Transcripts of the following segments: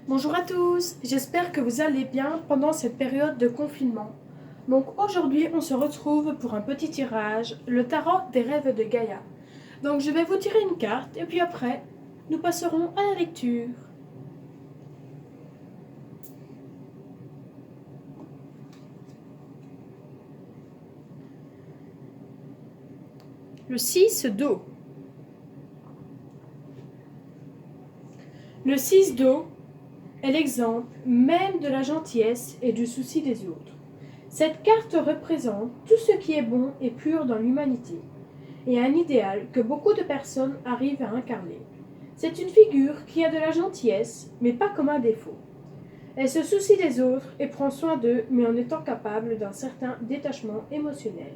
Bonjour à tous, j'espère que vous allez bien pendant cette période de confinement. Donc aujourd'hui on se retrouve pour un petit tirage, le tarot des rêves de Gaïa. Donc je vais vous tirer une carte et puis après nous passerons à la lecture. Le 6 d'eau. Le 6 d'eau est l'exemple même de la gentillesse et du souci des autres. Cette carte représente tout ce qui est bon et pur dans l'humanité, et un idéal que beaucoup de personnes arrivent à incarner. C'est une figure qui a de la gentillesse, mais pas comme un défaut. Elle se soucie des autres et prend soin d'eux, mais en étant capable d'un certain détachement émotionnel.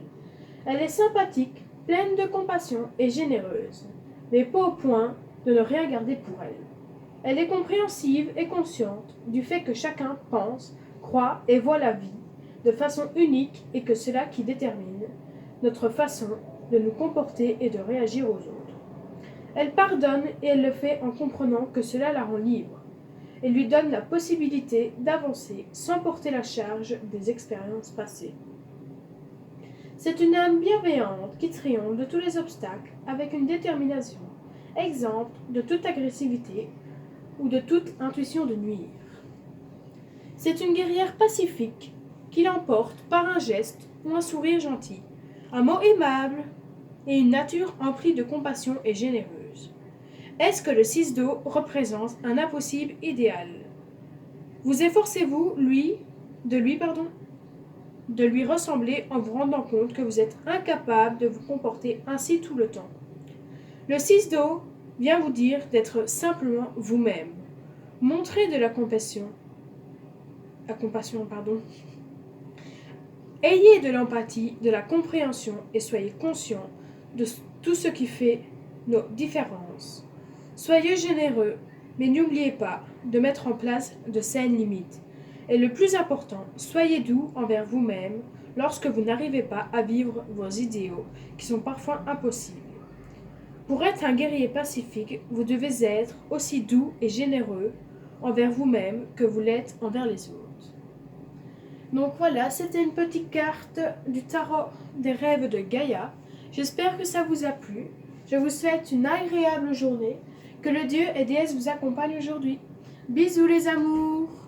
Elle est sympathique, pleine de compassion et généreuse, mais pas au point de ne rien garder pour elle. Elle est compréhensive et consciente du fait que chacun pense, croit et voit la vie de façon unique et que c'est cela qui détermine notre façon de nous comporter et de réagir aux autres. Elle pardonne et elle le fait en comprenant que cela la rend libre et lui donne la possibilité d'avancer sans porter la charge des expériences passées. C'est une âme bienveillante qui triomphe de tous les obstacles avec une détermination, exempte de toute agressivité ou de toute intuition de nuire. C'est une guerrière pacifique qui l'emporte par un geste ou un sourire gentil, un mot aimable et une nature emplie de compassion et généreuse. Est-ce que le 6 d'eau représente un impossible idéal? Vous efforcez-vous, de lui ressembler en vous rendant compte que vous êtes incapable de vous comporter ainsi tout le temps. Le 6 d'eau vient vous dire d'être simplement vous-même. Montrez de la compassion. Ayez de l'empathie, de la compréhension et soyez conscient de tout ce qui fait nos différences. Soyez généreux, mais n'oubliez pas de mettre en place de saines limites. Et le plus important, soyez doux envers vous-même lorsque vous n'arrivez pas à vivre vos idéaux, qui sont parfois impossibles. Pour être un guerrier pacifique, vous devez être aussi doux et généreux envers vous-même que vous l'êtes envers les autres. Donc voilà, c'était une petite carte du tarot des rêves de Gaïa. J'espère que ça vous a plu. Je vous souhaite une agréable journée. Que le dieu et déesse vous accompagnent aujourd'hui. Bisous les amours!